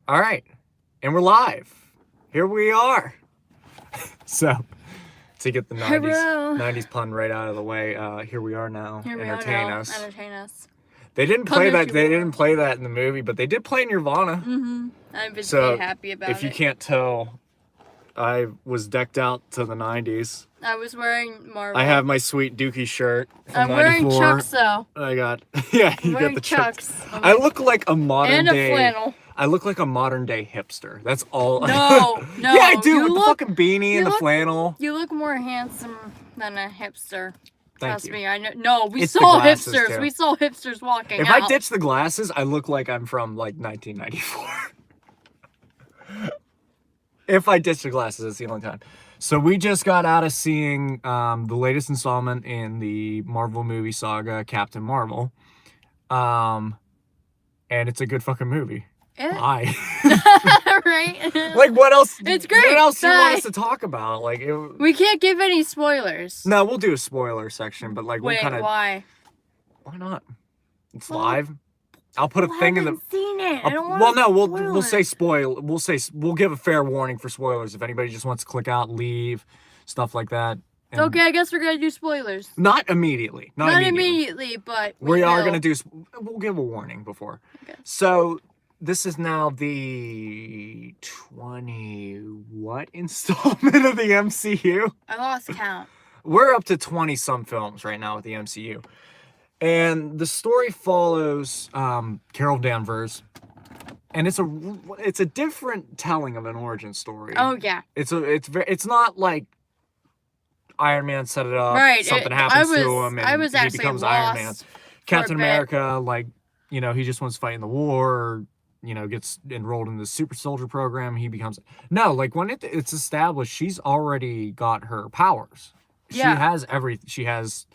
All right. And we're live. Here we are. So, to get the 90s pun right out of the way, here we are now. Here we Entertain are now. us. Entertain us. They didn't play that. They didn't play that in the movie, but they did play Nirvana. Mm-hmm. I've been So, happy about it. if you can't tell, I was decked out to the 90s. I was wearing Marvel. I have my sweet Dookie shirt from I'm wearing 94. Chucks though. I got, yeah, you got the Chucks. I look like a modern and day. a flannel. I look like a modern day hipster. That's all. No. Yeah, I do. With the fucking beanie and the flannel. You look more handsome than a hipster. Trust me, I know. No, we It's saw the glasses, hipsters. too. We saw hipsters walking If out. I ditch the glasses, I look like I'm from like 1994. If I ditch the glasses, it's the only time. So we just got out of seeing the latest installment in the Marvel movie saga, Captain Marvel. And it's a good fucking movie. Bye. Right? Like, what else? It's great. What else do you Bye. want us to talk about? Like, we can't give any spoilers. No, we'll do a spoiler section, but like, Wait, what kind of? why? Why not? It's live. I'll put a thing in the. Seen it. I don't want. Well, no, we'll say spoil. We'll give a fair warning for spoilers if anybody just wants to click out, leave, stuff like that. And Okay, I guess we're gonna do spoilers. Not immediately. Not immediately. But We are gonna do. We'll give a warning before. Okay. So this is now the 20 installment of the MCU? I lost count. We're up to 20 some films right now with the MCU. And the story follows Carol Danvers, and it's a different telling of an origin story. Oh yeah. It's not like Iron Man set it up, Right. something happens to him, and I was he actually becomes lost Iron Man. Captain for a bit. America, like, you know, he just wants to fight in the war, or, you know, gets enrolled in the super soldier program. He becomes no, like when it's established, she's already got her powers. Yeah. She has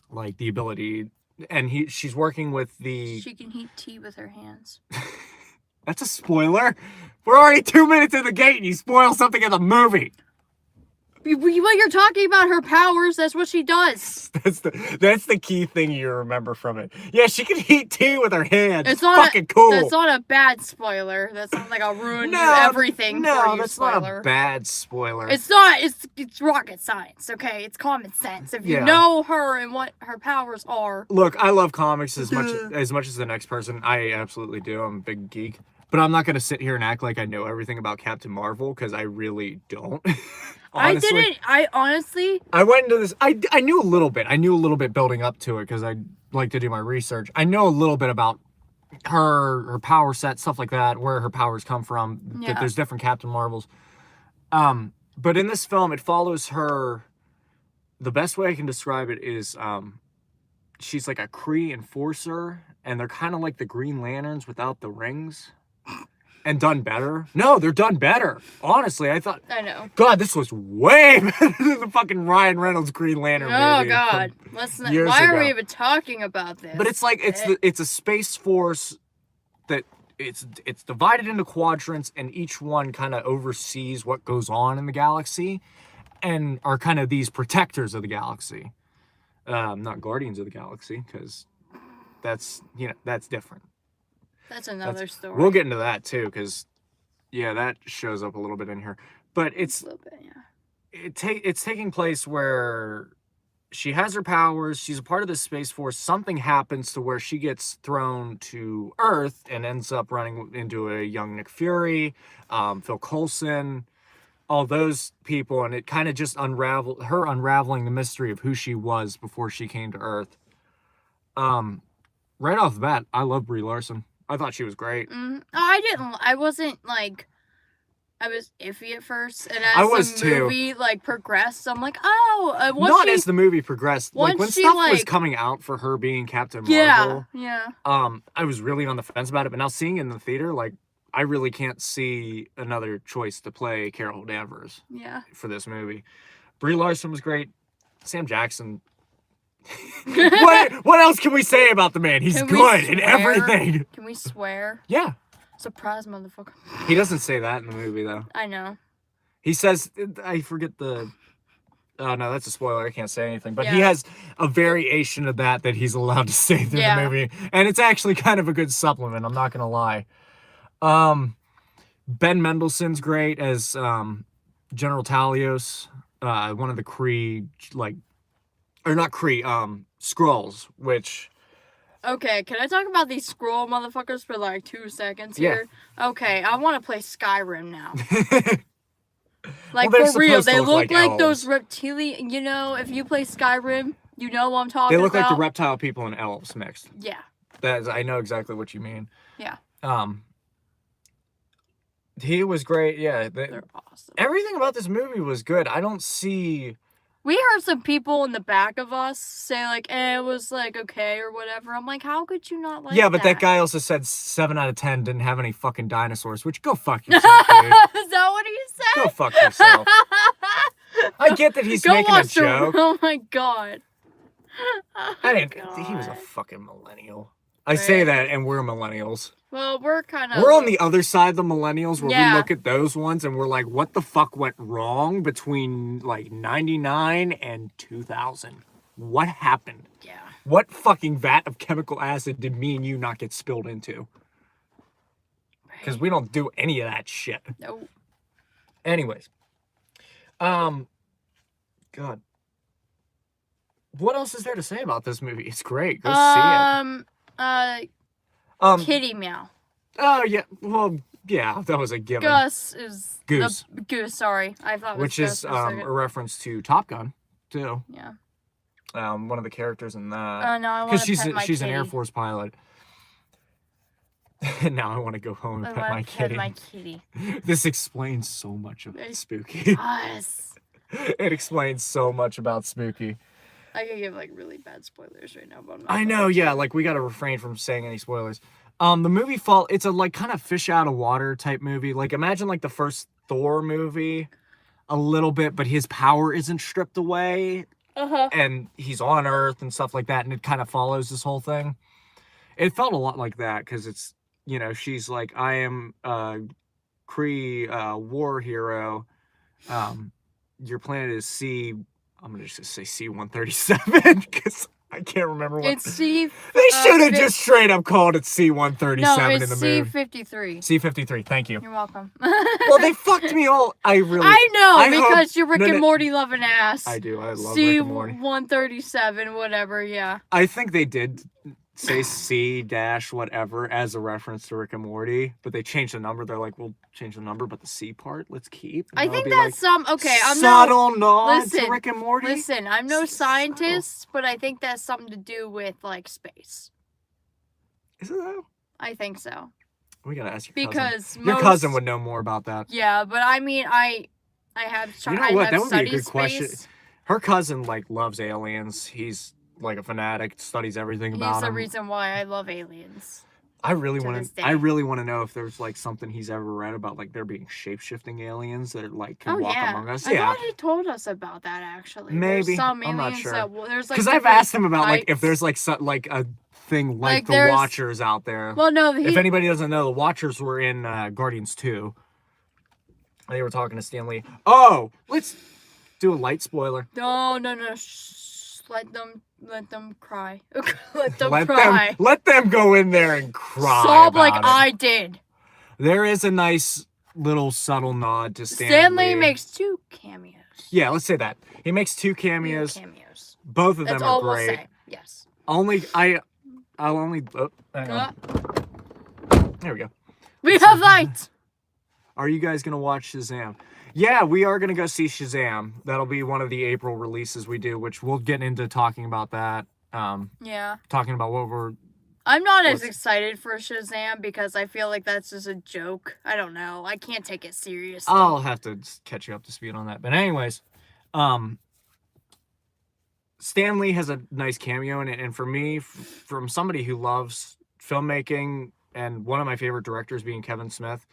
like the ability, and she's working with the. She can heat tea with her hands. That's a spoiler. We're already 2 minutes in the gate, and you spoil something in the movie. When you're talking about her powers, that's what she does. That's the key thing you remember from it. Yeah, she can heat tea with her hands. It's not fucking cool. That's not a bad spoiler. That's not like I'll ruin everything for you. No, that's spoiler. not a bad spoiler. It's not. It's rocket science. Okay, it's common sense. If you know her and what her powers are. Look, I love comics as much as the next person. I absolutely do. I'm a big geek. But I'm not going to sit here and act like I know everything about Captain Marvel, because I really don't. Honestly. I honestly. I went into this. I knew a little bit. I knew a little bit building up to it, because I like to do my research. I know a little bit about her power set, stuff like that, where her powers come from. Yeah. That there's different Captain Marvels. But in this film, it follows her. The best way I can describe it is she's like a Kree enforcer, and they're kind of like the Green Lanterns without the rings. And done better. No, they're done better. Honestly, I know. God, this was way better than the fucking Ryan Reynolds Green Lantern movie. Oh God, why are we even talking about this? But it's like it's a space force that it's divided into quadrants, and each one kind of oversees what goes on in the galaxy, and are kind of these protectors of the galaxy. Not guardians of the galaxy, because that's different. That's another story. We'll get into that too, because that shows up a little bit in here. But it's a little bit, it's taking place where she has her powers. She's a part of the Space Force. Something happens to where she gets thrown to Earth and ends up running into a young Nick Fury, Phil Coulson, all those people, and it kind of just unraveling the mystery of who she was before she came to Earth. Right off the bat, I love Brie Larson. I thought she was great. I wasn't like, I was iffy at first, and as the movie progressed, I'm like, as the movie progressed, like when stuff was coming out for her being Captain Marvel, I was really on the fence about it. But now seeing it in the theater, like, I really can't see another choice to play Carol Danvers. For this movie, Brie Larson was great. Sam Jackson. What else can we say about the man? He's good in everything. Can we swear? Yeah. Surprise, motherfucker. He doesn't say that in the movie, though. I know. He says, I forget the... Oh, no, that's a spoiler. I can't say anything. But he has a variation of that he's allowed to say through the movie. And it's actually kind of a good supplement. I'm not going to lie. Ben Mendelsohn's great as General Talios, one of the Kree, like, or not Kree, Skrulls, which... Okay, can I talk about these Skrull motherfuckers for like 2 seconds here? Yeah. Okay, I want to play Skyrim now. Like, well, for real, they look like those reptilian, you know, if you play Skyrim, you know what I'm talking about. They look like the reptile people and elves mixed. Yeah. I know exactly what you mean. Yeah. He was great, yeah. They're awesome. Everything about this movie was good. I don't see... We heard some people in the back of us say, like, it was, like, okay or whatever. I'm like, how could you not like Yeah, but that guy also said 7 out of 10 didn't have any fucking dinosaurs, which go fuck yourself, dude. Is that what he said? Go fuck yourself. I get that he's making a joke. Oh, my God. He was a fucking millennial. I say that, and we're millennials. Well, we're kind of... We're on the other side of the millennials, where we look at those ones, and we're like, what the fuck went wrong between, like, 99 and 2000? What happened? Yeah. What fucking vat of chemical acid did me and you not get spilled into? Because we don't do any of that shit. Nope. Anyways. God. What else is there to say about this movie? It's great. Go see it. Kitty meow. Oh, yeah. Well, yeah, that was a given. Gus is... Goose. Goose, sorry. I thought it was Which is a reference to Top Gun, too. Yeah. One of the characters in that. Oh, no, I want to pet my kitty. Because she's an Air Force pilot. Now I want to go home and pet my kitty. This explains so much of Spooky. Yes. It explains so much about Spooky. I could give, like, really bad spoilers right now, but I'm not. I know, yeah, like, we gotta refrain from saying any spoilers. The movie it's a, like, kind of fish out of water type movie. Like, imagine, like, the first Thor movie a little bit, but his power isn't stripped away. Uh-huh. And he's on Earth and stuff like that, and it kind of follows this whole thing. It felt a lot like that, because it's, you know, she's like, I am a Kree war hero. Your planet is I'm going to just say C-137, because I can't remember what... It's C... They should have just straight up called it C-137 in the movie. No, it's C-53. C-53, thank you. You're welcome. Well, they fucked me all... I know, because you're Rick and Morty loving ass. I do, I love Rick and Morty. C-137, whatever, yeah. I think they did say C-whatever as a reference to Rick and Morty, but they changed the number. They're like, we'll change the number, but the C part, let's keep. I think that's okay, I'm subtle nod to Rick and Morty. Listen, I'm no scientist, but I think that's something to do with, like, space. Is it though? I think so. We gotta ask your cousin. Your cousin would know more about that. Yeah, but I mean, I have... You know what? That would be a good question. Her cousin, like, loves aliens. He's like a fanatic, studies everything about He's the them. reason why I love aliens. I really want to know if there's like something he's ever read about, like there being shape-shifting aliens that like can walk among us. I thought he told us about that actually. Maybe. There's some I'm not sure. There's like because I've asked him about like if there's like like a thing like the Watchers out there. Well, no. If anybody doesn't know, the Watchers were in Guardians 2. They were talking to Stan Lee. Oh, let's do a light spoiler. No. Shh. Let them cry. Let them cry. Let them go in there and cry. Sob like I did. There is a nice little subtle nod to Stan Lee makes 2 cameos. Yeah, let's say that. He makes 2 cameos. Both of them are great. We'll say. Yes. I'll only hang on. There we go. We have light. Are you guys gonna watch Shazam? Yeah, we are gonna go see Shazam. That'll be one of the April releases we do, which we'll get into talking about that. Yeah. Talking about what we're... I'm not as excited for Shazam because I feel like that's just a joke. I don't know. I can't take it seriously. I'll have to catch you up to speed on that. But anyways, Stan Lee has a nice cameo in it. And for me, from somebody who loves filmmaking and one of my favorite directors being Kevin Smith,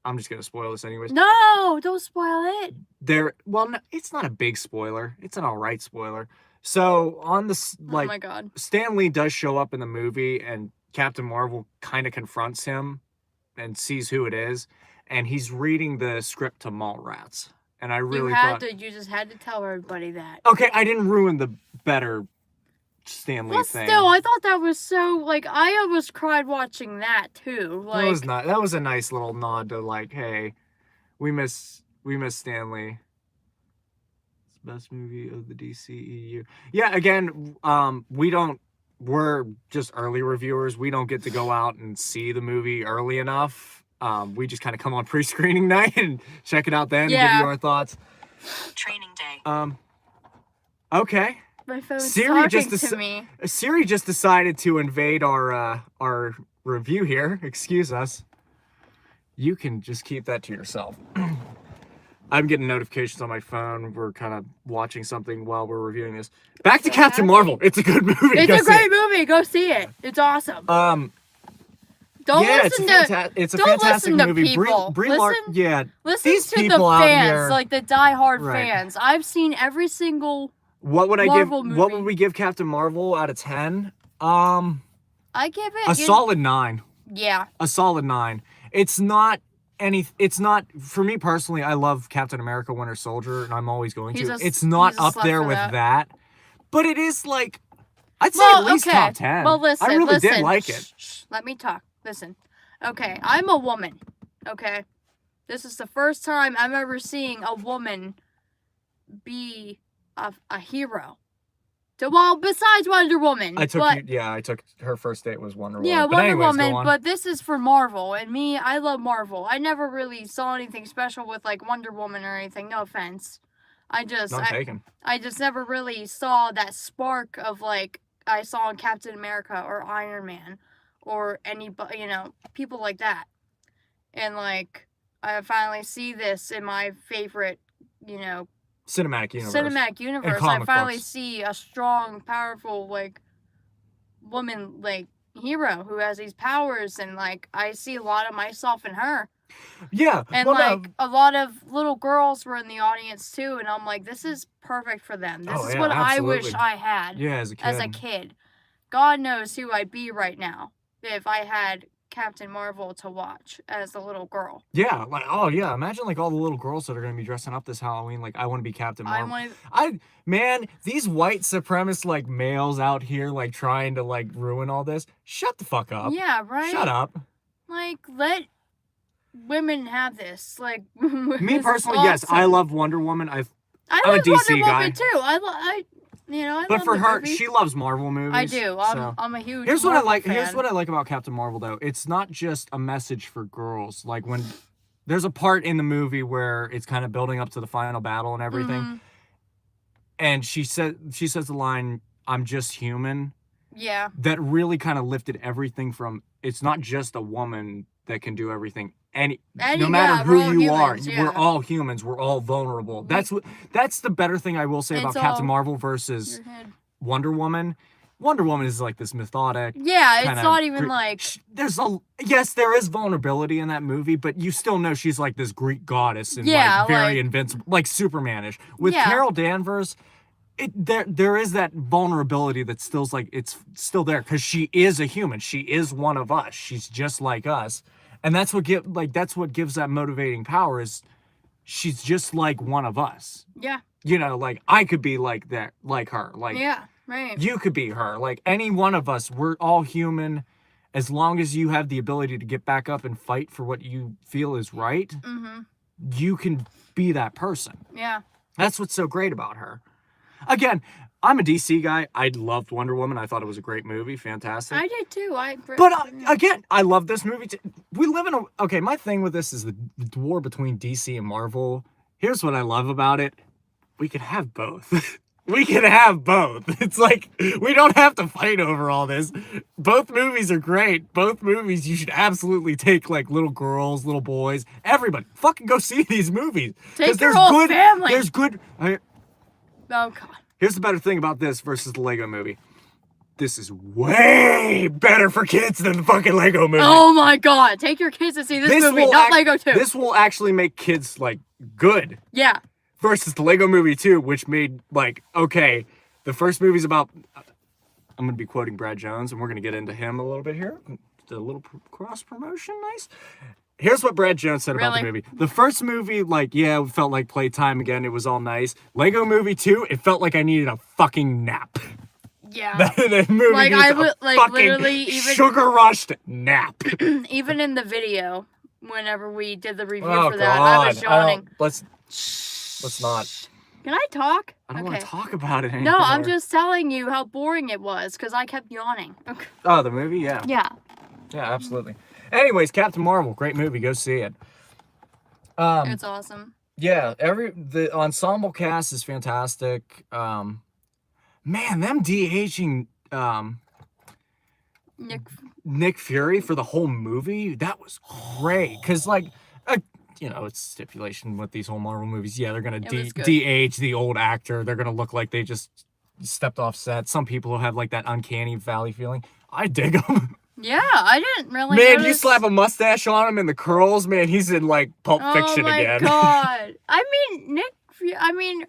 I'm just going to spoil this anyways. No, don't spoil it. Well, no, it's not a big spoiler. It's an all right spoiler. So on this, like, oh my God. Stan Lee does show up in the movie and Captain Marvel kind of confronts him and sees who it is. And he's reading the script to Mallrats. And I really you just had to tell everybody that. Okay, I didn't ruin the better Stan Lee well, thing. Still, I thought that was so, like, I almost cried watching that, too. Like, that was a nice little nod to, like, hey, we miss Stan Lee. It's the best movie of the DCEU. Yeah, again, we're just early reviewers. We don't get to go out and see the movie early enough. We just kind of come on pre-screening night and check it out then and give you our thoughts. Training day. Okay. My phone's talking to me. Siri just decided to invade our review here. Excuse us. You can just keep that to yourself. I'm getting notifications on my phone. We're kind of watching something while we're reviewing this. Back to Captain Marvel. It's a good movie. It's a great movie. Go see it. It's awesome. It's a fantastic movie. Listen these to people the fans, here, like the diehard fans. I've seen every single What would Marvel movie. What would we give Captain Marvel out of 10? I give it a solid 9. Yeah. A solid 9. It's not for me personally. I love Captain America: Winter Soldier, and I'm always going to. It's not up there with that, but it is like I'd say at least top 10. Well, listen, I really did like it. Let me talk. Listen. Okay, I'm a woman. Okay, this is the first time I'm ever seeing a woman be a hero. Well, besides Wonder Woman. I took her first date was Wonder Woman. Yeah, Wonder Woman, but this is for Marvel. And me, I love Marvel. I never really saw anything special with, like, Wonder Woman or anything. No offense. I just never really saw that spark of, like, I saw in Captain America or Iron Man or anybody, people like that. And, like, I finally see this in my favorite, cinematic universe. I finally see a strong, powerful, like, woman, like, hero who has these powers, and, like, I see a lot of myself in her. Yeah. And, a lot of little girls were in the audience, too, and I'm like, this is perfect for them. This is what absolutely. I wish I had as a kid. God knows who I'd be right now if I had Captain Marvel to watch as a little girl. Yeah, imagine like all the little girls that are gonna be dressing up this Halloween. Like, I want to be Captain Marvel. These white supremacist like males out here like trying to like ruin all this. Shut the fuck up. Yeah, right. Shut up. Like, let women have this. Like, me personally, yes, I love Wonder Woman. I'm a DC Wonder guy Woman too. I but for her, movie. she loves Marvel movies. I do. I'm a huge Here's Marvel what I like. fan. Here's what I like about Captain Marvel, though. It's not just a message for girls. Like, when there's a part in the movie where it's kind of building up to the final battle and everything, and she says the line, "I'm just human." Yeah. That really kind of lifted everything from. It's not just a woman that can do everything. No matter who you are, we're all humans. We're all vulnerable. That's the better thing I will say about Captain Marvel versus Wonder Woman. Wonder Woman is like this methodic. Yeah, it's not even like there is vulnerability in that movie, but you still know she's like this Greek goddess and like very invincible, like Superman-ish. With Carol Danvers, there is that vulnerability that's still like it's still there because she is a human. She is one of us. She's just like us. And that's what gives that motivating power is she's just like one of us. Yeah. Like I could be like that, like her. Like right. You could be her. Like any one of us, we're all human. As long as you have the ability to get back up and fight for what you feel is right, you can be that person. Yeah. That's what's so great about her. Again, I'm a DC guy. I loved Wonder Woman. I thought it was a great movie. Fantastic. I did too. But again, I love this movie too. We live in a... Okay, my thing with this is the war between DC and Marvel. Here's what I love about it. We could have both. We can have both. It's like, we don't have to fight over all this. Both movies are great. Both movies, you should absolutely take, like, little girls, little boys, everybody. Fucking go see these movies. Take your whole family. There's good... Oh, God. Here's the better thing about this versus the Lego movie. This is way better for kids than the fucking Lego movie. Oh my God. Take your kids to see this movie, not Lego 2. This will actually make kids, like, good. Yeah. Versus the Lego movie 2, which made, like, okay, the first movie's about... I'm going to be quoting Brad Jones, and we're going to get into him a little bit here. A little cross-promotion, nice. Here's what Brad Jones said about the movie. The first movie, like, yeah, it felt like playtime again. It was all nice. Lego movie 2, it felt like I needed a fucking nap. Yeah. That movie like needs I would like literally even sugar rushed nap. even in the video, whenever we did the review Oh, for that, I was yawning. Let's not. Can I talk? I don't want to talk about it anymore. No, I'm just telling you how boring it was because I kept yawning. Okay. Oh, the movie? Yeah. Yeah. Yeah, absolutely. Anyways, Captain Marvel, great movie. Go see it. It's awesome. Yeah, the ensemble cast is fantastic. Man, them de-aging Nick Fury for the whole movie, that was great. Cause like, you know, it's stipulation with these whole Marvel movies. Yeah, they're gonna de-age the old actor. They're gonna look like they just stepped off set. Some people will have like that uncanny valley feeling. I dig them. Yeah, I didn't really. Man, you slap a mustache on him and the curls, man, he's in like Pulp Fiction again. Oh my god! I mean,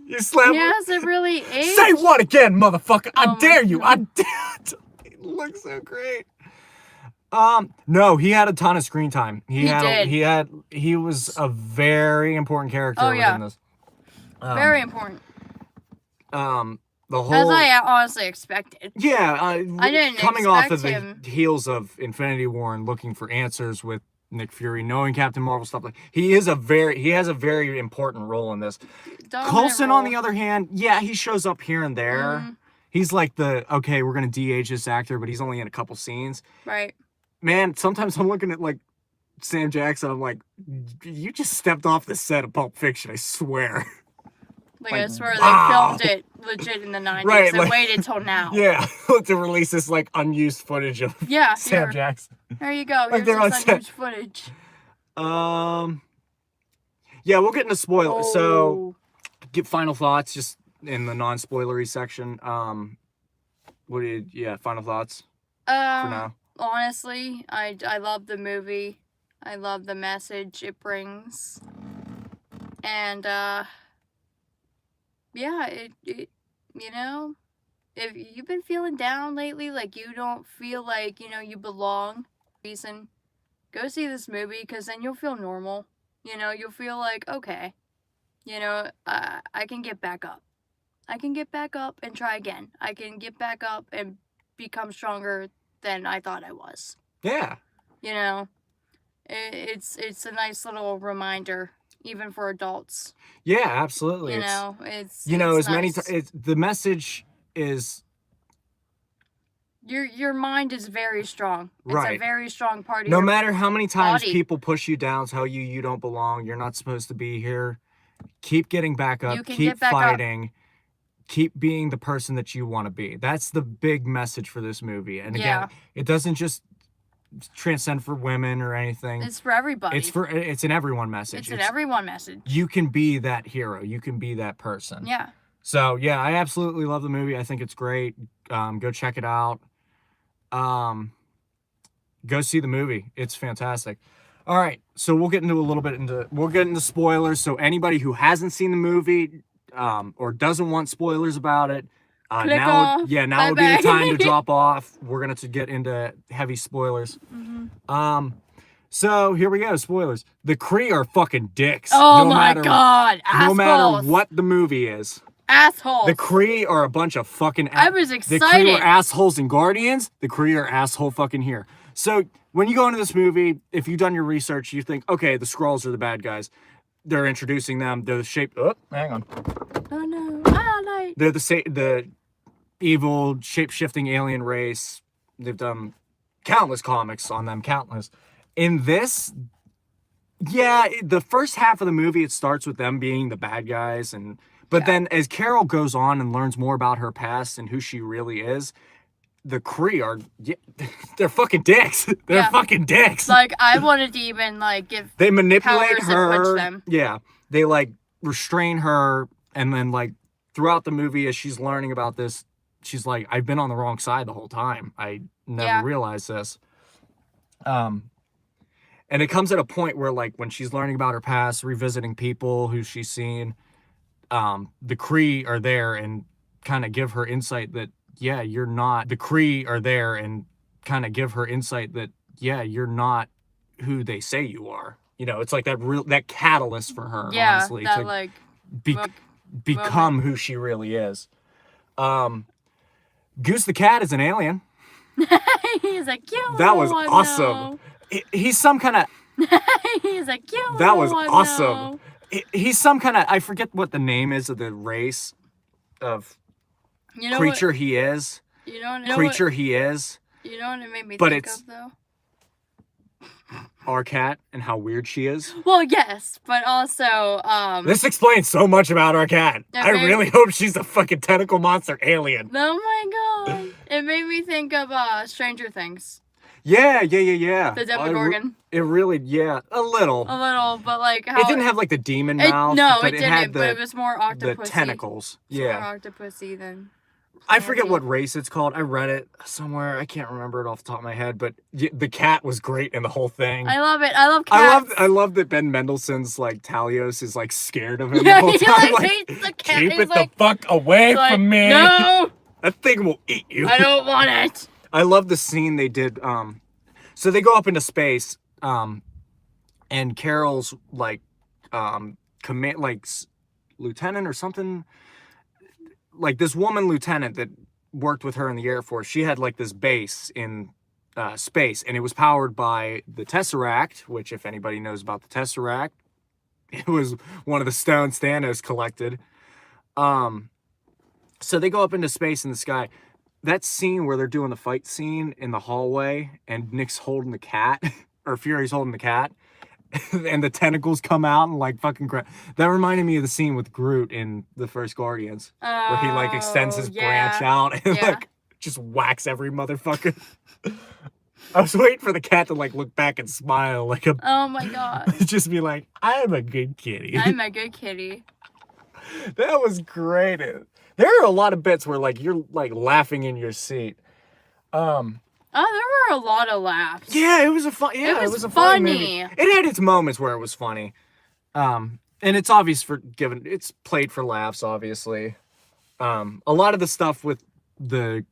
you slap. He hasn't really aged. Say what again, motherfucker? I dare you! I dare. It looks so great. No, he had a ton of screen time. He was a very important character within this. Very important. The whole, as I honestly expected. Yeah, I didn't coming off of him. The heels of Infinity War and looking for answers with Nick Fury, knowing Captain Marvel stuff like he has a very important role in this. Coulson, on the other hand, yeah, he shows up here and there. He's like okay, we're gonna de-age this actor, but he's only in a couple scenes. Right. Man, sometimes I'm looking at like Sam Jackson, I'm like, you just stepped off the set of Pulp Fiction, I swear. Like I swear they filmed it legit in the 90s and waited till now. Yeah, to release this like unused footage of Sam Jackson. There you go. Like Here's this unused footage. Yeah, we'll get into spoilers. Oh. So, get final thoughts just in the non-spoilery section. Final thoughts for now? Honestly, I love the movie. I love the message it brings. And yeah, it you know, if you've been feeling down lately, like you don't feel like, you belong, go see this movie, because then you'll feel normal. You'll feel like, okay, I can get back up. I can get back up and try again. I can get back up and become stronger than I thought I was. Yeah. It's a nice little reminder, even for adults. Yeah, absolutely. It's as nice. many the message is your mind is very strong. It's a very strong part of no your matter how many times body. People push you down, tell you don't belong, you're not supposed to be here. Keep getting back up, keep fighting, keep being the person that you want to be. That's the big message for this movie. And again, it doesn't just transcend for women or anything. It's for everybody. It's an everyone message. It's an everyone message. You can be that hero. You can be that person. Yeah. So yeah, I absolutely love the movie. I think it's great. Go check it out. Go see the movie. It's fantastic. All right, so we'll get into spoilers. So anybody who hasn't seen the movie or doesn't want spoilers about it, now would be the time to drop off. We're gonna get into heavy spoilers. So here we go. Spoilers. The Kree are fucking dicks. Oh my god! Assholes. No matter what the movie is. Assholes. The Kree are a bunch of fucking. I was excited. The Kree are assholes in Guardians. The Kree are asshole fucking here. So when you go into this movie, if you've done your research, you think, okay, the Skrulls are the bad guys. They're introducing them. They're the shape. Oh, hang on. Oh no! They're the evil shape-shifting alien race. They've done countless comics on them. Countless. In this, the first half of the movie, it starts with them being the bad guys, but then as Carol goes on and learns more about her past and who she really is, the Kree are they're fucking dicks. They're fucking dicks. Like, I wanted to even give they manipulate powers her. And punch them. Yeah, they restrain her, and then throughout the movie as she's learning about this, she's like, I've been on the wrong side the whole time. I never realized this. And it comes at a point where when she's learning about her past, revisiting people who she's seen, the Kree are there and kind of give her insight that, you're not. The Kree are there and kind of give her insight that, you're not who they say you are. It's like that catalyst for her, honestly, that to become who she really is. Goose the cat is an alien. He's like, you that was awesome. He's some kind of... He's like, you that was awesome. He's some kind of... I forget what the name is of the race of creature he is. You know he is. You know what it made me think of, though? Our cat and how weird she is. Well, yes, but also, this explains so much about our cat. I really hope she's a fucking tentacle monster alien. Oh my god. It made me think of, Stranger Things. Yeah. The Demogorgon. It really, a little. A little, but like how... It didn't have like the demon mouth. No, but it didn't, but it was more octopusy. The tentacles. More octopusy than... I forget what race it's called. I read it somewhere. I can't remember it off the top of my head, but the cat was great in the whole thing. I love it. I love cats. I love that Ben Mendelsohn's like Talios is like scared of him the whole time. Like, hates the cat. Keep it the fuck away from me. No, that thing will eat you. I don't want it. I love the scene they did. So they go up into space, and Carol's like, command like lieutenant or something. Like this woman lieutenant that worked with her in the Air Force, she had like this base in space, and it was powered by the Tesseract, which if anybody knows about the Tesseract, it was one of the stones Thanos collected. So they go up into space in the sky. That scene where they're doing the fight scene in the hallway and Nick's holding the cat, or Fury's holding the cat, and the tentacles come out and like fucking that reminded me of the scene with Groot in the first Guardians, where he like extends his branch out and like just whacks every motherfucker. I was waiting for the cat to like look back and smile like a... Oh my god. Just be like, I'm a good kitty. I'm a good kitty. That was great. There are a lot of bits where like you're like laughing in your seat. Oh, there were a lot of laughs. Yeah, it was a fun. Yeah, it was a funny movie. It had its moments where it was funny, and it's obvious it's played for laughs, obviously. A lot of the stuff with the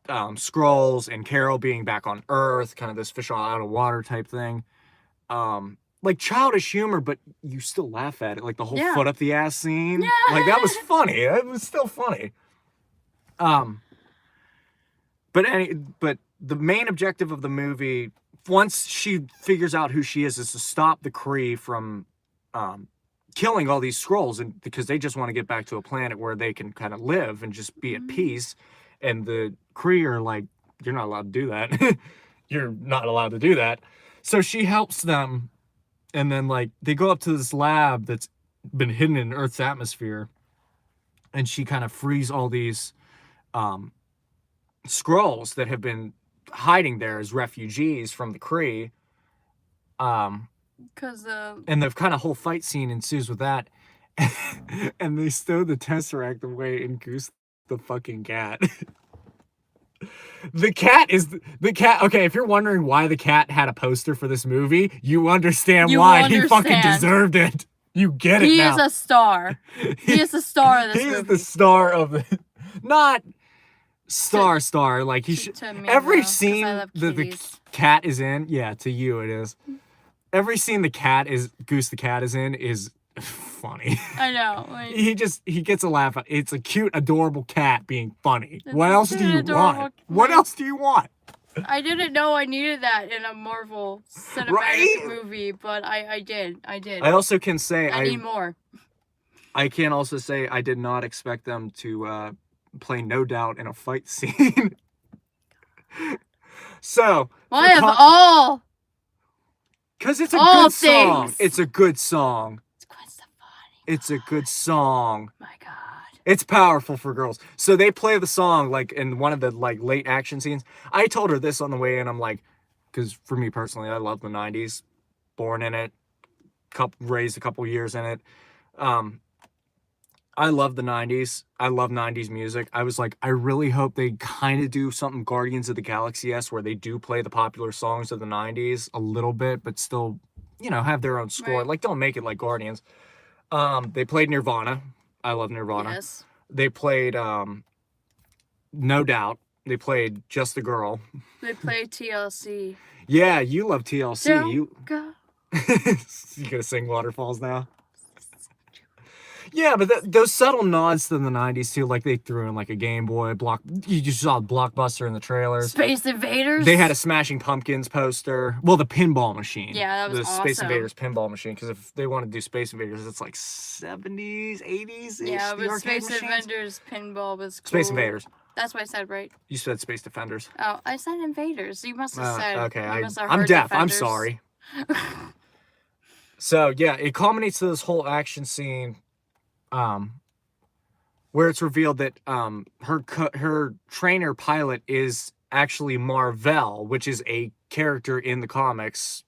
Skrulls and Carol being back on Earth, kind of this fish out of water type thing. Like childish humor, but you still laugh at it. Like the whole foot up the ass scene. Yeah. Like that was funny. It was still funny. But the main objective of the movie, once she figures out who she is to stop the Kree from killing all these Skrulls, and because they just want to get back to a planet where they can kind of live and just be at peace. And the Kree are like, you're not allowed to do that. You're not allowed to do that. So she helps them, and then like they go up to this lab that's been hidden in Earth's atmosphere, and she kind of frees all these Skrulls that have been hiding there as refugees from the Kree. And the kind of whole fight scene ensues with that. And they stow the Tesseract away and Goose the fucking cat. The cat. Okay, if you're wondering why the cat had a poster for this movie, you understand why. He fucking deserved it. You get it now. He is a star. He is the star of this movie. He is the star of the... Not... Star, like he should. Every scene that the cat is in, to you it is. Every scene Goose the cat is in is funny. I know. Like, he gets a laugh out. It's a cute, adorable cat being funny. What else do you want? What else do you want? I didn't know I needed that in a Marvel cinematic movie, but I did. I also can say I need more. I can also say I did not expect them to play No Doubt in a fight scene. So why of all? Because it's a good song. It's a good song. It's a good song. My God. It's powerful for girls. So they play the song like in one of the like late action scenes. I told her this on the way in. I'm like, because for me personally, I love the 90s. Born in it. Raised a couple years in it. I love the 90s. I love 90s music. I was like, I really hope they kind of do something Guardians of the Galaxy-esque where they do play the popular songs of the 90s a little bit, but still, have their own score. Right. Like, don't make it like Guardians. They played Nirvana. I love Nirvana. Yes. They played No Doubt. They played Just a Girl. They played TLC. Yeah, you love TLC. Don't go. You gonna sing Waterfalls now? Yeah, but those subtle nods to the 90s, too, like they threw in like a Game Boy, you just saw Blockbuster in the trailers. Space Invaders? They had a Smashing Pumpkins poster. Well, the pinball machine. Yeah, that was awesome. The Space Invaders pinball machine, because if they want to do Space Invaders, it's like 70s, 80s-ish, yeah, but Space Invaders pinball was cool. Space Invaders. That's what I said, right? You said Space Defenders. Oh, I said Invaders. You must have said. Okay, I'm deaf. Defenders. I'm sorry. So, yeah, it culminates to this whole action scene where it's revealed that her trainer pilot is actually Mar-Vell, which is a character in the comics,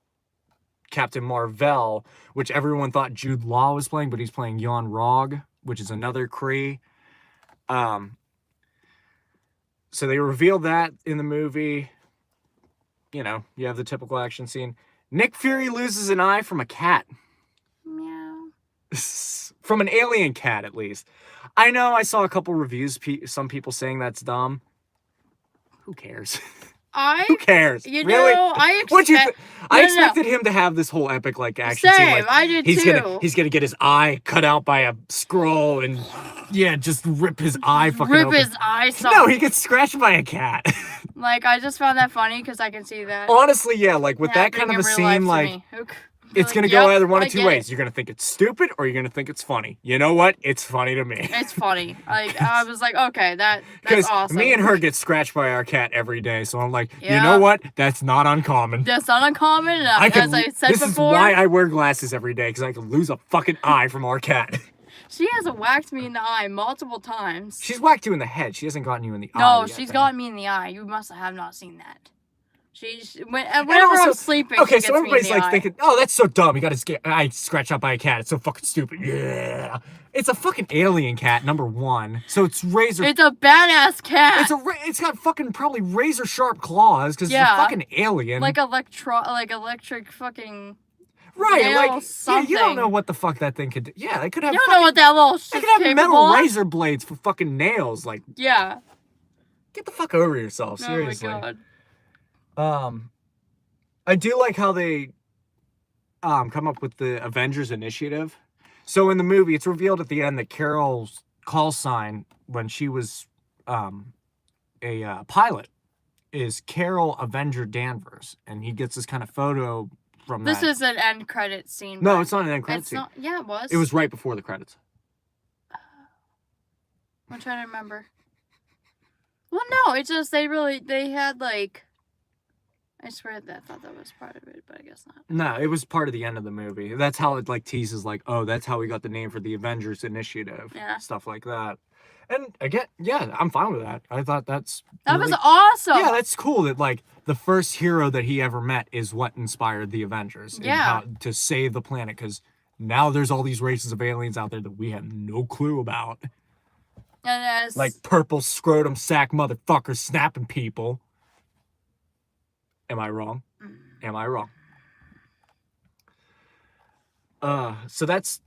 Captain Mar-Vell, which everyone thought Jude Law was playing, but he's playing Jan Rog, which is another Kree. So they revealed that in the movie. You know, you have the typical action scene. Nick Fury loses an eye from a cat. Meow. From an alien cat, at least. I know I saw a couple reviews, some people saying that's dumb. Who cares? Who cares? You really? know, I expected him to have this whole epic like action scene. Like, I did too. He's gonna get his eye cut out by a scroll and just rip his eye fucking rip open. his eye. No, he gets scratched by a cat. Like I just found that funny because I can see that. Honestly, yeah, like with that kind of a scene, like it's gonna go either one of two ways. You're gonna think it's stupid, or you're gonna think it's funny. You know what? It's funny to me. It's funny. Like I was like, okay, that's awesome. Me and her get scratched by our cat every day, so I'm like, you know what? That's not uncommon. That's not uncommon. As I said this before, is why I wear glasses every day, because I can lose a fucking eye from our cat. She has whacked me in the eye multiple times. She's whacked you in the head. She hasn't gotten you in the eye. No, she's gotten me in the eye. You must have not seen that. Whenever I'm sleeping, okay, so everybody's like thinking, oh, that's so dumb. He got his eye scratched out by a cat. It's so fucking stupid. Yeah. It's a fucking alien cat, number one. So it's razor. It's a badass cat. It's got fucking probably razor sharp claws because it's a fucking alien. Like electric fucking. Right, like you don't know what the fuck that thing could do. Yeah, it could have. You don't know what that little shit. It could have metal razor blades for fucking nails. Like, yeah. Get the fuck over yourself, seriously. Oh my god. I do like how they come up with the Avengers Initiative. So in the movie, it's revealed at the end that Carol's call sign when she was a pilot is Carol Avenger Danvers, and he gets this kind of photo. This is an end credit scene. No, it's not an end credit scene. Yeah, it was. It was right before the credits. I'm trying to remember. Well, no, it's just they had like. I swear that I thought that was part of it, but I guess not. No, it was part of the end of the movie. That's how it like teases like, oh, that's how we got the name for the Avengers Initiative. Yeah. Stuff like that. And again, yeah, I'm fine with that. I thought that was awesome. Yeah, that's cool that like the first hero that he ever met is what inspired the Avengers. Yeah. And to save the planet, because now there's all these races of aliens out there that we have no clue about. And like purple scrotum sack motherfuckers snapping people. Am I wrong? Am I wrong? So that's.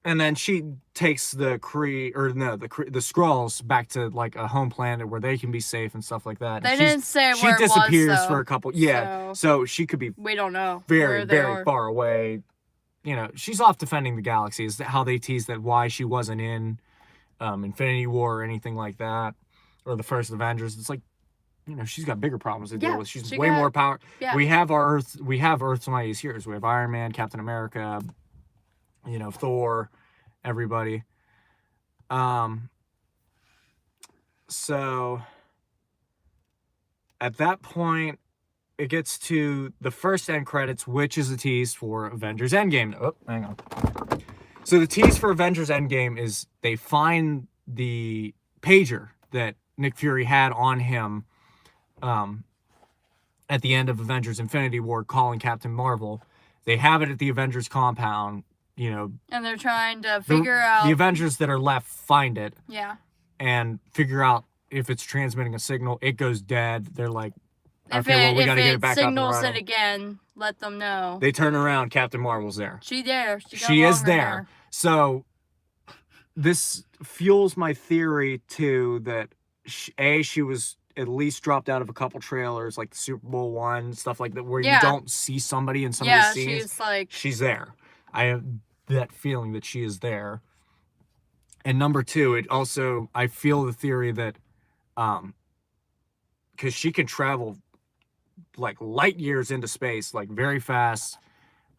And then she takes the Skrulls back to like a home planet where they can be safe and stuff like that. They didn't say where it was, She disappears though, for a couple. Yeah, so she could be. We don't know. Very, very far away. You know, she's off defending the galaxy. Is how they tease that why she wasn't in Infinity War or anything like that, or the first Avengers. It's like, you know, she's got bigger problems to deal with. She's way more power. Yeah. We have Earth's mightiest heroes. We have Iron Man, Captain America, you know, Thor, everybody. So at that point, it gets to the first end credits, which is a tease for Avengers Endgame. Oh, hang on. So the tease for Avengers Endgame is they find the pager that Nick Fury had on him at the end of Avengers Infinity War calling Captain Marvel. They have it at the Avengers compound, you know. And they're trying to figure out... The Avengers that are left find it. Yeah. And figure out if it's transmitting a signal. It goes dead. They're like, okay, we gotta get it back up and running. If it signals it again, let them know. They turn around, Captain Marvel's there. She there. She is there. So this fuels my theory too that she was at least dropped out of a couple trailers like the Super Bowl one, stuff like that, where you don't see somebody in some of the scenes. She's like, she's there. I have that feeling that she is there. And number two, I feel the theory that, because she can travel like light years into space, like very fast,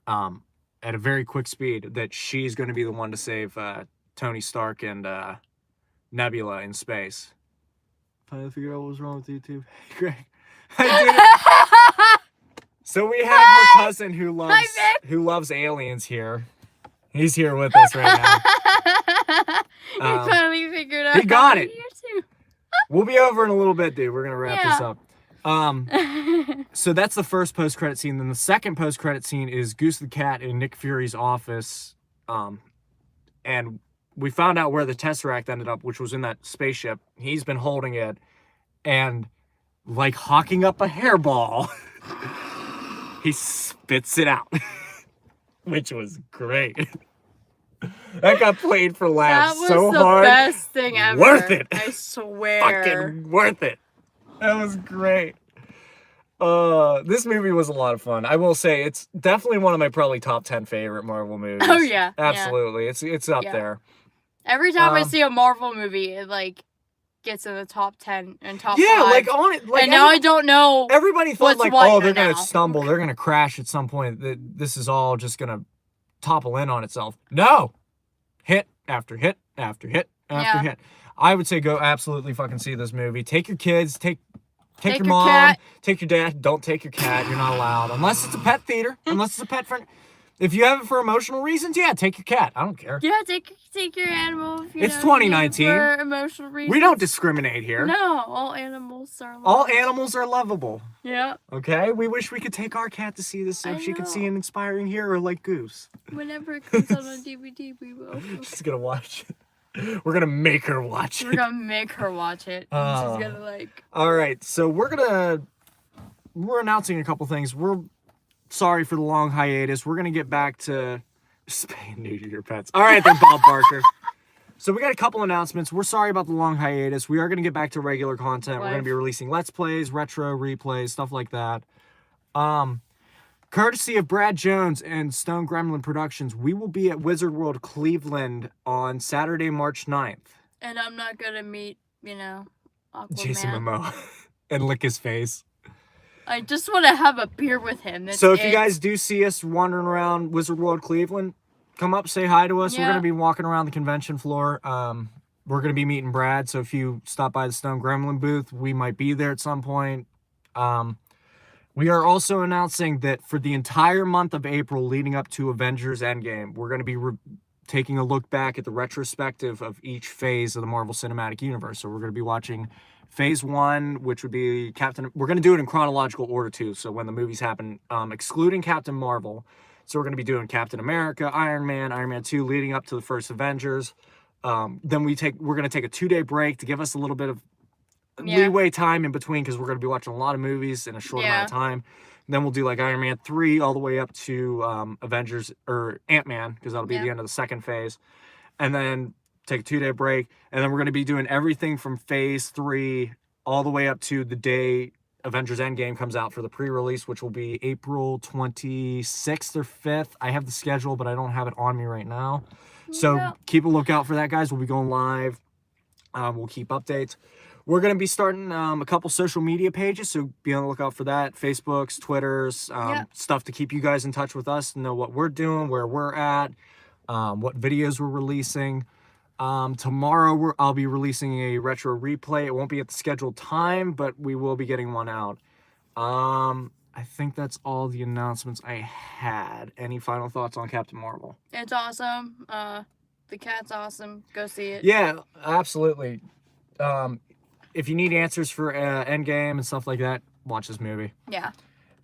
at a very quick speed, that she's going to be the one to save Tony Stark and Nebula in space. Finally figured out what was wrong with YouTube. Greg, I did it. So we have her cousin who loves aliens here. He's here with us right now. He finally figured out. He got it. We'll be over in a little bit, dude. We're gonna wrap this up. So that's the first post-credit scene. Then the second post-credit scene is Goose the Cat in Nick Fury's office. And we found out where the Tesseract ended up, which was in that spaceship. He's been holding it and like hawking up a hairball. He spits it out, which was great. That got played for laughs so hard. That was the best thing ever. Worth it. I swear. Fucking worth it. That was great. This movie was a lot of fun. I will say it's definitely one of my probably top 10 favorite Marvel movies. Oh yeah. Absolutely. Yeah. It's up there. Every time I see a Marvel movie, it like gets in the top 10 and top 5. Yeah, like on it. Like, and now I don't know. Everybody thought like, oh, they're gonna stumble, they're gonna crash at some point. This is all just gonna topple in on itself. No. Hit after hit after hit after hit. I would say go absolutely fucking see this movie. Take your kids, take your mom, cat. Take your dad. Don't take your cat. You're not allowed. Unless it's a pet theater. Unless it's a pet friend. If you have it for emotional reasons, yeah, take your cat. I don't care. Yeah, take your animal. If you it's 2019. For emotional reasons. We don't discriminate here. No, all animals are lovable. All animals are lovable. Yeah. Okay? We wish we could take our cat to see this so she could see an inspiring hero like Goose. Whenever it comes out on DVD, we will. She's gonna watch it. We're gonna make her watch it. We're gonna make her watch it. She's gonna like... Alright, so we're announcing a couple things. We're sorry for the long hiatus. We're gonna get back to spay and neuter your pets. Alright then, Bob Barker. So we got a couple announcements. We're sorry about the long hiatus. We are gonna get back to regular content. We're gonna be releasing Let's Plays, retro replays, stuff like that. Courtesy of Brad Jones and Stone Gremlin Productions, we will be at Wizard World Cleveland on Saturday, March 9th. And I'm not gonna meet, Aquaman. Jason Momoa and lick his face. I just want to have a beer with him. So if you guys do see us wandering around Wizard World Cleveland, come up, say hi to us. Yeah. We're going to be walking around the convention floor. We're going to be meeting Brad. So if you stop by the Stone Gremlin booth, we might be there at some point. We are also announcing that for the entire month of April leading up to Avengers Endgame, we're going to be taking a look back at the retrospective of each phase of the Marvel Cinematic Universe. So we're going to be watching Phase 1, which would be we're going to do it in chronological order too, so when the movies happen, excluding Captain Marvel. So we're going to be doing Captain America, Iron Man 2, leading up to the first Avengers. Then we're going to take a 2-day break to give us a little bit of leeway time in between, because we're going to be watching a lot of movies in a short amount of time. And then we'll do like Iron Man 3 all the way up to Avengers, or Ant-Man, because that'll be the end of the second phase. And then take a 2-day break, and then we're going to be doing everything from Phase 3 all the way up to the day Avengers Endgame comes out for the pre-release, which will be April 26th or 5th. I have the schedule, but I don't have it on me right now. So keep a lookout for that, guys. We'll be going live. We'll keep updates. We're going to be starting a couple social media pages, so be on the lookout for that. Facebooks, Twitters, stuff to keep you guys in touch with us, know what we're doing, where we're at, what videos we're releasing. Tomorrow I'll be releasing a retro replay. It won't be at the scheduled time, but we will be getting one out. I think that's all the announcements I had. Any final thoughts on Captain Marvel? It's awesome. The cat's awesome. Go see it. Yeah, absolutely. If you need answers for Endgame and stuff like that, watch this movie. Yeah.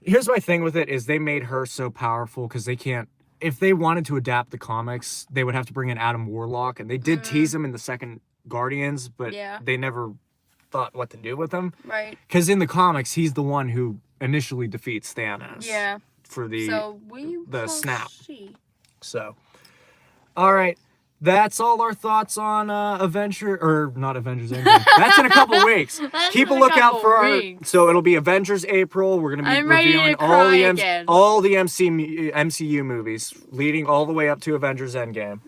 Here's my thing with it is they made her so powerful because they can't. If they wanted to adapt the comics, they would have to bring in Adam Warlock, and they did tease him in the second Guardians, but they never thought what to do with him. Right. Because in the comics, he's the one who initially defeats Thanos. Yeah. For the snap. So, all right. That's all our thoughts on not Avengers Endgame. That's in a couple weeks. Keep a lookout for so it'll be Avengers April. We're gonna be reviewing all the MCU movies, leading all the way up to Avengers Endgame.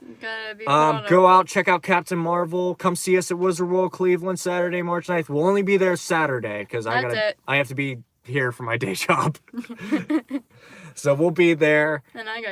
Go out, check out Captain Marvel. Come see us at Wizard World Cleveland Saturday, March 9th. We'll only be there Saturday because I have to be here for my day job. So we'll be there. And I got